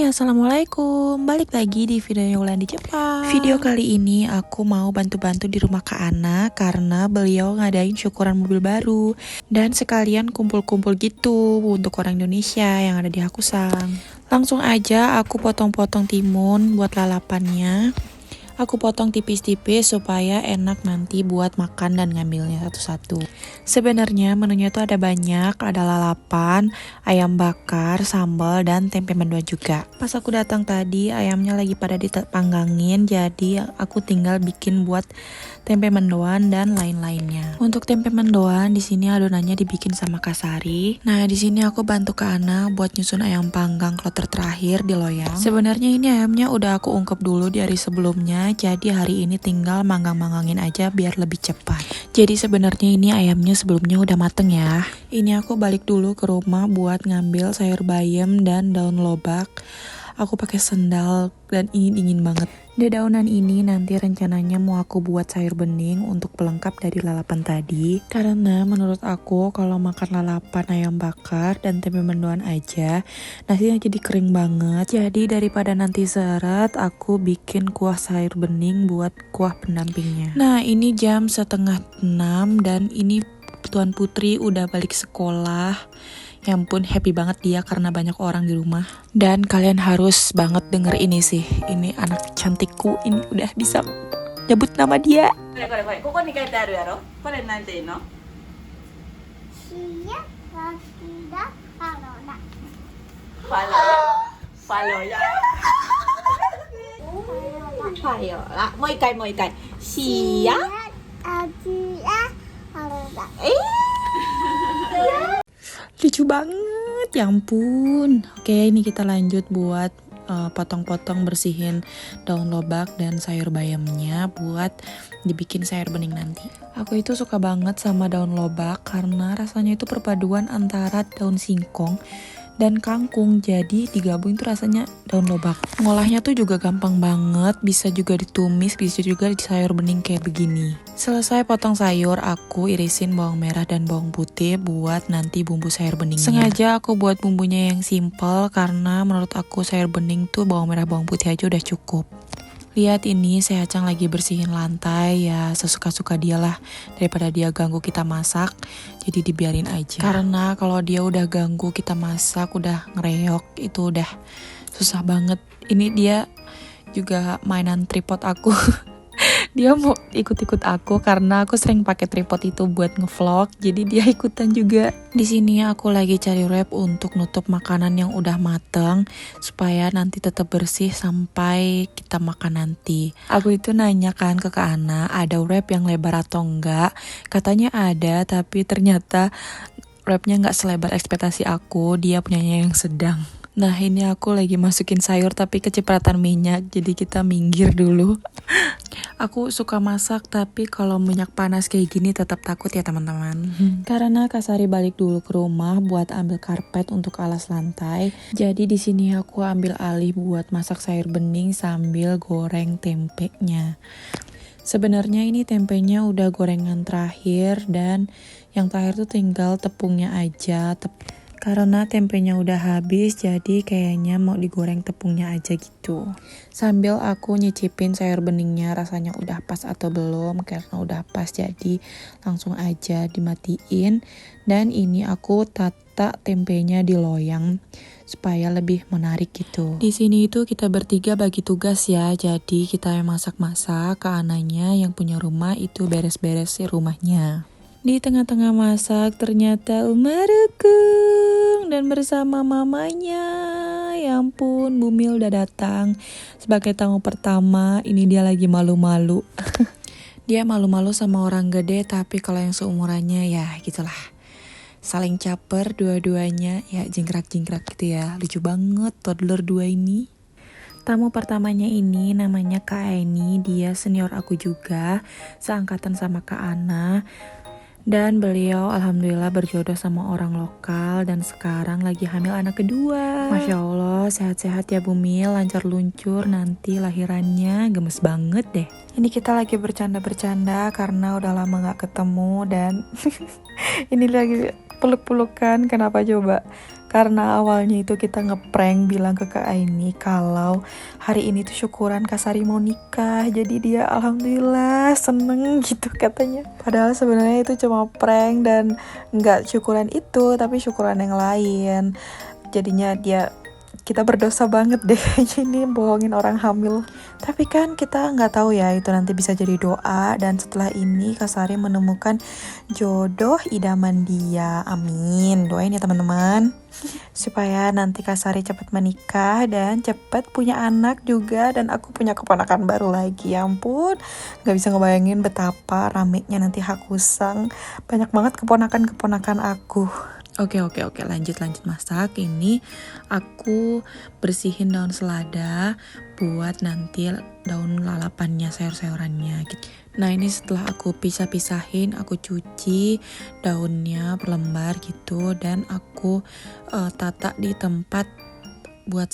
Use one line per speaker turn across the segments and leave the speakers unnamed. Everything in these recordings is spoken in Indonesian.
Hai, assalamualaikum. Balik lagi di video Wulan di Jepang. Video kali ini aku mau bantu-bantu di rumah Kak Ana karena beliau ngadain syukuran mobil baru dan sekalian kumpul-kumpul gitu untuk orang Indonesia yang ada di Hakusang. Langsung aja aku potong-potong timun buat lalapannya. Aku potong tipis-tipis supaya enak nanti buat makan dan ngambilnya satu-satu. Sebenarnya menunya tuh ada banyak, ada lalapan, ayam bakar, sambal, dan tempe mendoan juga. Pas aku datang tadi, ayamnya lagi pada dipanggangin, jadi aku tinggal bikin buat tempe mendoan dan lain-lainnya. Untuk tempe mendoan di sini adonannya dibikin sama Kasari. Nah, di sini aku bantu Kak Ana buat nyusun ayam panggang kloter terakhir di loyang. Sebenarnya ini ayamnya udah aku ungkep dulu di hari sebelumnya, jadi hari ini tinggal manggang-manggangin aja biar lebih cepat. Jadi sebenarnya ini ayamnya sebelumnya udah mateng ya. Ini aku balik dulu ke rumah buat ngambil sayur bayam dan daun lobak. Aku pakai sendal dan ini dingin banget. Dedaunan ini nanti rencananya mau aku buat sayur bening untuk pelengkap dari lalapan tadi. Karena menurut aku kalau makan lalapan ayam bakar dan tempe mendoan aja, nasinya jadi kering banget. Jadi daripada nanti seret, aku bikin kuah sayur bening buat kuah pendampingnya. Nah, ini jam 5:30 dan ini Tuan Putri udah balik sekolah. Ya ampun, happy banget dia karena banyak orang di rumah. Dan kalian harus banget denger ini sih. Ini anak cantikku, ini udah bisa nyebut nama dia.
ここに書いてあるやろ。これなんていうの？
Siap tidak Palona.
Paloya. Payola. もう一回もう一回。シヤ。
Adia Palona.
Lucu banget, ya ampun. Oke, ini kita lanjut buat potong-potong bersihin daun lobak dan sayur bayamnya buat dibikin sayur bening nanti. Aku itu suka banget sama daun lobak karena rasanya itu perpaduan antara daun singkong dan kangkung, jadi digabung itu rasanya daun lobak. Ngolahnya tuh juga gampang banget, bisa juga ditumis, bisa juga di sayur bening kayak begini. Selesai potong sayur, aku irisin bawang merah dan bawang putih buat nanti bumbu sayur beningnya. Sengaja aku buat bumbunya yang simple karena menurut aku sayur bening tuh bawang merah bawang putih aja udah cukup. Lihat ini, saya Acang lagi bersihin lantai, ya sesuka-suka dia lah. Daripada dia ganggu kita masak, jadi dibiarin aja. Karena kalau dia udah ganggu kita masak, udah ngereok, itu udah susah banget. Ini dia juga mainan tripod aku. Dia mau ikut-ikut aku karena aku sering pakai tripod itu buat ngevlog, jadi dia ikutan juga. Di sini aku lagi cari wrap untuk nutup makanan yang udah mateng supaya nanti tetap bersih sampai kita makan nanti. Aku itu nanya kan ke Kak Ana, ada wrap yang lebar atau enggak? Katanya ada, tapi ternyata wrapnya nggak selebar ekspektasi aku, dia punyanya yang sedang. Nah, ini aku lagi masukin sayur tapi kecipratan minyak, jadi kita minggir dulu. Aku suka masak tapi kalau minyak panas kayak gini tetap takut ya teman-teman. Karena Kasari balik dulu ke rumah buat ambil karpet untuk alas lantai. Jadi di sini aku ambil alih buat masak sayur bening sambil goreng tempenya. Sebenarnya ini tempenya udah gorengan terakhir dan yang terakhir tuh tinggal tepungnya aja. Karena tempenya udah habis, jadi kayaknya mau digoreng tepungnya aja gitu. Sambil aku nyicipin sayur beningnya rasanya udah pas atau belum. Karena udah pas, jadi langsung aja dimatiin. Dan ini aku tata tempenya di loyang supaya lebih menarik gitu. Di sini itu kita bertiga bagi tugas ya. Jadi kita yang masak-masak, Kak Ananya yang punya rumah itu beres-beres rumahnya. Di tengah-tengah masak ternyata Umarukung dan bersama mamanya. Ya ampun, Bumil udah datang sebagai tamu pertama. Ini dia lagi malu-malu. Dia malu-malu sama orang gede, tapi kalau yang seumurannya ya gitulah. Saling caper dua-duanya, ya jingkrak-jingkrak gitu ya. Lucu banget toddler dua ini. Tamu pertamanya ini namanya Kak Aini, dia senior aku juga, seangkatan sama Kak Ana. Dan beliau alhamdulillah berjodoh sama orang lokal dan sekarang lagi hamil anak kedua. Masya Allah, sehat-sehat ya Bumil, lancar luncur, nanti lahirannya gemes banget deh. Ini kita lagi bercanda-bercanda karena udah lama gak ketemu dan ini lagi peluk-pelukan. Kenapa coba? Karena awalnya itu kita ngeprank bilang ke Kak Aini kalau hari ini tuh syukuran Kak Sari mau nikah. Jadi dia alhamdulillah seneng gitu katanya. Padahal sebenarnya itu cuma prank dan nggak syukuran itu, tapi syukuran yang lain. Jadinya kita berdosa banget deh ini bohongin orang hamil. Tapi kan kita nggak tahu ya, itu nanti bisa jadi doa. Dan setelah ini Kak Sari menemukan jodoh idaman dia. Amin. Doain ya teman-teman supaya nanti Kak Sari cepat menikah dan cepat punya anak juga, dan aku punya keponakan baru lagi. Ya ampun, nggak bisa ngebayangin betapa ramenya nanti Hakusang. Banyak banget keponakan aku. Oke, lanjut masak. Ini aku bersihin daun selada buat nanti daun lalapannya, sayur-sayurannya gitu. Nah ini setelah aku pisah-pisahin, aku cuci daunnya per lembar gitu, dan aku tata di tempat buat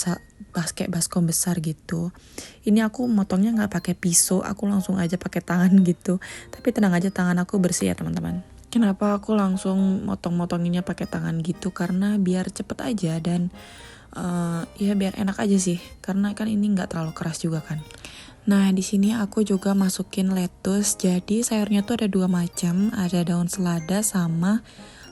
kayak baskom besar gitu. Ini aku motongnya nggak pakai pisau, aku langsung aja pakai tangan gitu. Tapi tenang aja, tangan aku bersih ya teman-teman. Kenapa aku langsung motong-motonginnya pakai tangan gitu? Karena biar cepet aja dan ya biar enak aja sih. Karena kan ini nggak terlalu keras juga kan. Nah di sini aku juga masukin lettuce. Jadi sayurnya tuh ada 2 macam, ada daun selada sama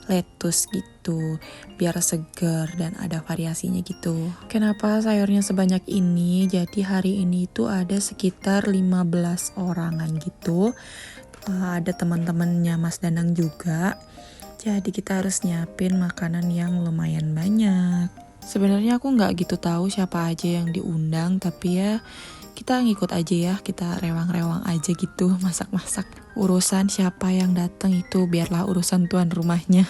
lettuce gitu, biar segar dan ada variasinya gitu. Kenapa sayurnya sebanyak ini? Jadi hari ini tuh ada sekitar 15 orangan gitu. Ada teman-temannya Mas Danang juga. Jadi kita harus nyiapin makanan yang lumayan banyak. Sebenarnya aku nggak gitu tahu siapa aja yang diundang, tapi ya kita ngikut aja ya, kita rewang-rewang aja gitu masak-masak. Urusan siapa yang datang itu biarlah urusan tuan rumahnya.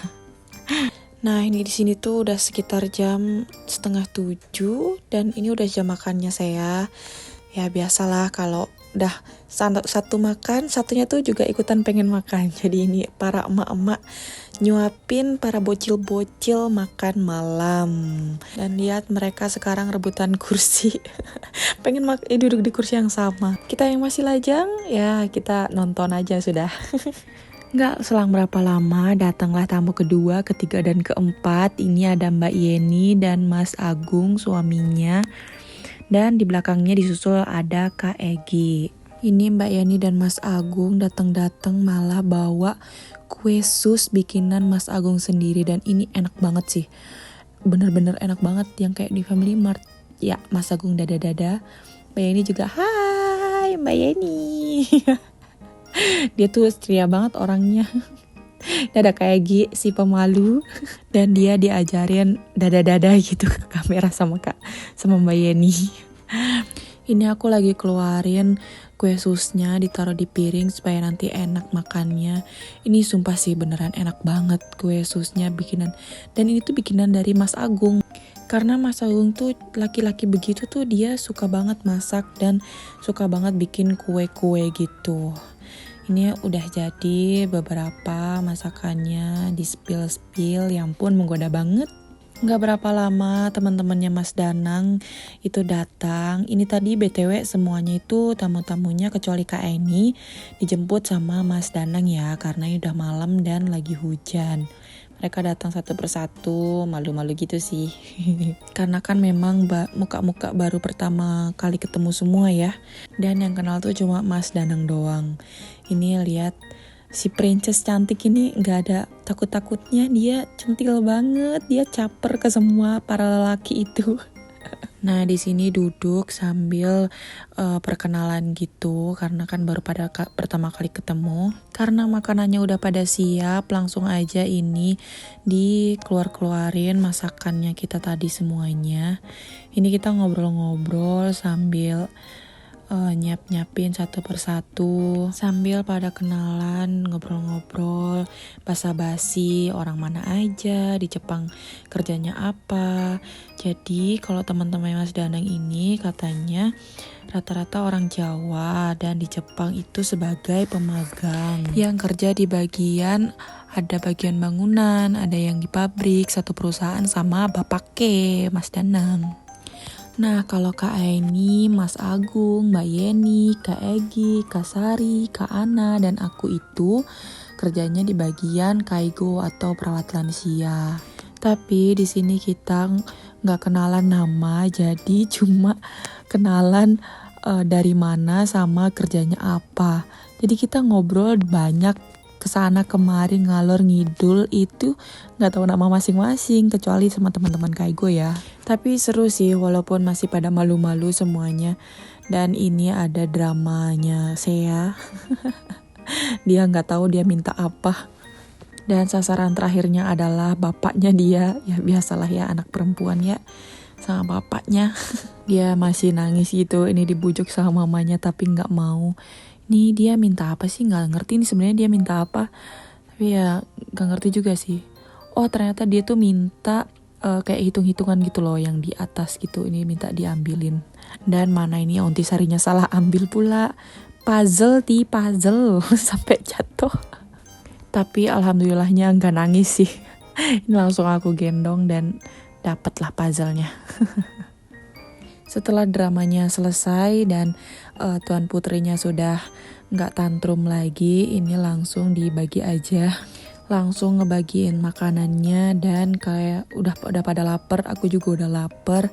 Nah ini di sini tuh udah sekitar jam 6:30 dan ini udah jam makannya saya. Ya biasalah kalau udah satu makan, satunya tuh juga ikutan pengen makan. Jadi ini para emak-emak nyuapin para bocil-bocil makan malam. Dan lihat mereka sekarang rebutan kursi. Pengen duduk di kursi yang sama. Kita yang masih lajang, ya kita nonton aja sudah. Nggak selang berapa lama datanglah tamu kedua, ketiga, dan keempat. Ini ada Mbak Yeni dan Mas Agung suaminya. Dan di belakangnya disusul ada Kak Egi. Ini Mbak Yeni dan Mas Agung datang-datang malah bawa kue sus bikinan Mas Agung sendiri. Dan ini enak banget sih. Bener-bener enak banget, yang kayak di Family Mart. Ya, Mas Agung dada-dada. Mbak Yeni juga, hai Mbak Yeni. Dia tuh ceria banget orangnya. Dada kayak Egi, si pemalu. Dan dia diajarin dada-dada gitu ke kamera sama Mbak Yeni. Ini aku lagi keluarin kue susnya, ditaruh di piring supaya nanti enak makannya. Ini sumpah sih beneran enak banget kue susnya bikinan. Dan ini tuh bikinan dari Mas Agung. Karena Mas Agung tuh laki-laki begitu tuh dia suka banget masak dan suka banget bikin kue-kue gitu. Ini udah jadi beberapa masakannya, di spill-spill, yang pun menggoda banget. Nggak berapa lama teman-temannya Mas Danang itu datang. Ini tadi BTW semuanya itu tamu-tamunya kecuali Kak Eni dijemput sama Mas Danang ya, karena ini udah malam dan lagi hujan. Mereka datang satu persatu, malu-malu gitu sih. Karena kan memang muka-muka baru pertama kali ketemu semua ya. Dan yang kenal tuh cuma Mas Danang doang. Ini lihat si princess cantik ini nggak ada takut-takutnya, dia centil banget, dia caper ke semua para lelaki itu. Nah di sini duduk sambil perkenalan gitu, karena kan baru pertama kali ketemu. Karena makanannya udah pada siap, langsung aja ini dikeluarin masakannya kita tadi semuanya. Ini kita ngobrol-ngobrol sambil nyiapin satu persatu, sambil pada kenalan, ngobrol-ngobrol, basa-basi, orang mana aja, di Jepang kerjanya apa. Jadi kalau teman-teman Mas Danang ini katanya rata-rata orang Jawa dan di Jepang itu sebagai pemagang yang kerja di bagian, ada bagian bangunan, ada yang di pabrik, satu perusahaan sama bapaknya Mas Danang. Nah kalau Kak Aini, Mas Agung, Mbak Yeni, Kak Egi, Kak Sari, Kak Ana, dan aku itu kerjanya di bagian kaigo atau perawat lansia. Tapi di sini kita nggak kenalan nama, jadi cuma kenalan dari mana sama kerjanya apa. Jadi kita ngobrol banyak kesana kemari ngalor ngidul, itu nggak tahu nama masing-masing kecuali sama teman-teman kaigo ya. Tapi seru sih walaupun masih pada malu-malu semuanya. Dan ini ada dramanya Sea. Dia nggak tahu dia minta apa. Dan sasaran terakhirnya adalah bapaknya dia. Ya biasalah ya anak perempuan ya, sama bapaknya. Dia masih nangis gitu. Ini dibujuk sama mamanya tapi nggak mau. Nih dia minta apa sih? Nggak ngerti nih sebenarnya dia minta apa. Tapi ya nggak ngerti juga sih. Oh ternyata dia tuh minta kayak hitung-hitungan gitu loh yang di atas gitu. Ini minta diambilin. Dan mana ini Aunty Sarinya salah ambil pula. Puzzle sampai jatuh. Tapi alhamdulillahnya nggak nangis sih. Ini langsung aku gendong dan dapatlah puzzle-nya. Setelah dramanya selesai dan Tuan Putrinya sudah nggak tantrum lagi, ini langsung dibagi aja. Langsung ngebagiin makanannya dan kayak udah pada lapar, aku juga udah lapar.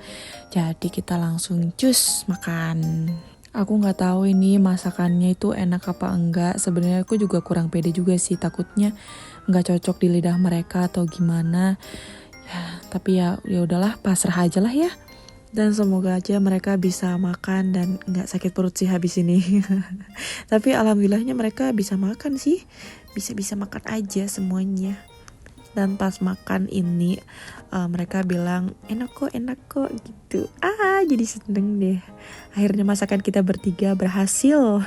Jadi kita langsung cus makan. Aku nggak tahu ini masakannya itu enak apa enggak. Sebenarnya aku juga kurang pede juga sih, takutnya nggak cocok di lidah mereka atau gimana. Ya, tapi ya udahlah, pasrah aja lah ya. Dan semoga aja mereka bisa makan dan nggak sakit perut sih habis ini. Tapi alhamdulillahnya mereka bisa makan sih. Bisa makan aja semuanya. Dan pas makan ini mereka bilang enak kok gitu. Jadi seneng deh. Akhirnya masakan kita bertiga berhasil.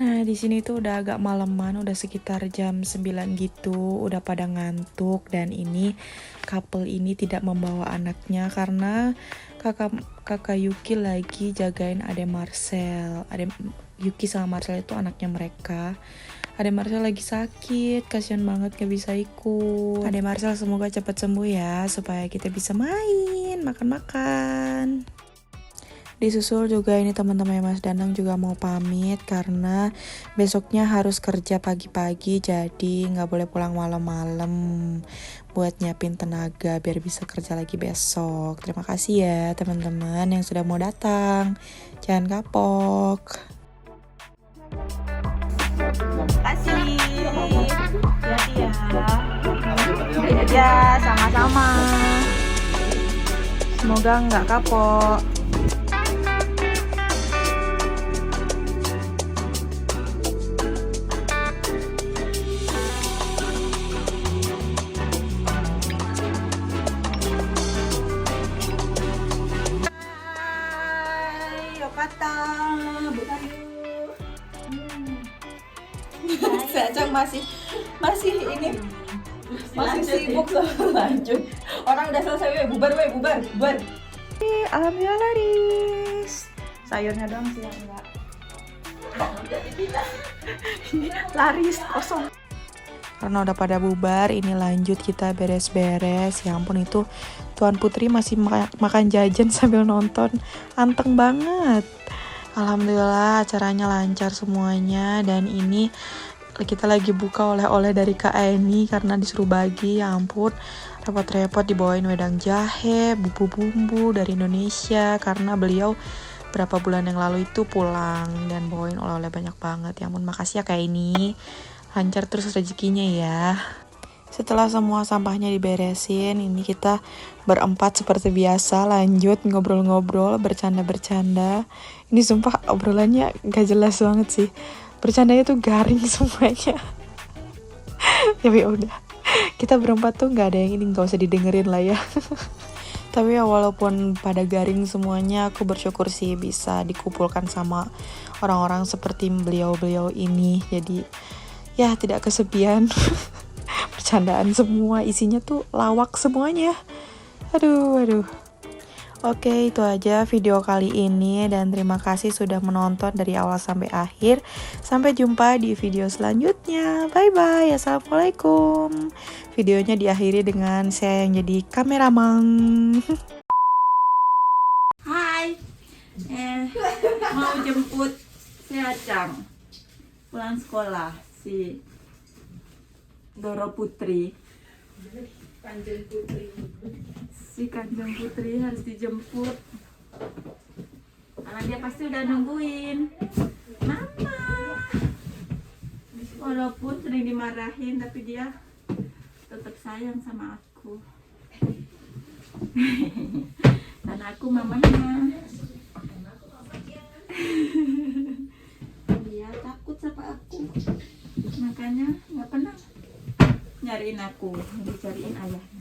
Nah di sini tuh udah agak malaman, udah sekitar jam 9 gitu, udah pada ngantuk. Dan ini couple ini tidak membawa anaknya karena kakak Yuki lagi jagain Ade Marcel. Yuki sama Marcel itu anaknya mereka. Ade Marcel lagi sakit, kasihan banget gak bisa ikut. Ade Marcel semoga cepat sembuh ya, supaya kita bisa main, makan-makan. Disusul juga ini teman-teman Mas Danang juga mau pamit karena besoknya harus kerja pagi-pagi, jadi nggak boleh pulang malam-malam buat nyiapin tenaga biar bisa kerja lagi besok. Terima kasih ya teman-teman yang sudah mau datang. Jangan kapok.
Kasih. Hati-hati ya. Ya, sama-sama. Semoga nggak kapok. Sejak masih ini masih sibuk lanjut. Orang udah selesai, bubar. Alhamdulillah laris. Sayurnya doang sih yang enggak. Laris kosong.
Karena udah pada bubar, ini lanjut kita beres-beres. Ya ampun, itu Tuan Putri masih makan jajan sambil nonton. Anteng banget. Alhamdulillah acaranya lancar semuanya. Dan ini kita lagi buka oleh-oleh dari Kak Eni karena disuruh bagi. Ya ampun, repot-repot dibawain wedang jahe, bumbu-bumbu dari Indonesia karena beliau berapa bulan yang lalu itu pulang dan bawain oleh-oleh banyak banget. Ya ampun, makasih ya Kak Eni. Lancar terus rezekinya ya. Setelah semua sampahnya diberesin, ini kita berempat seperti biasa lanjut ngobrol-ngobrol, bercanda-bercanda. Ini sumpah obrolannya gak jelas banget sih. Bercandanya tuh garing semuanya. Tapi ya udah, kita berempat tuh gak ada yang ini, gak usah didengerin lah ya. Tapi ya walaupun pada garing semuanya, aku bersyukur sih bisa dikumpulkan sama orang-orang seperti beliau-beliau ini. Jadi ya tidak kesepian. Bercandaan semua, isinya tuh lawak semuanya. Aduh. Oke, itu aja video kali ini dan terima kasih sudah menonton dari awal sampai akhir. Sampai jumpa di video selanjutnya. Bye bye. Assalamualaikum. Videonya diakhiri dengan saya yang jadi kameraman.
Hai. Mau jemput si Acang pulang sekolah, si Doro Putri. Si Kanjeng Putri harus dijemput karena dia pasti udah nungguin Mama. Walaupun sering dimarahin, tapi dia tetap sayang sama aku. Karena aku mamanya. Dia takut sama aku, makanya nggak pernah nyariin aku, dicariin ayahnya.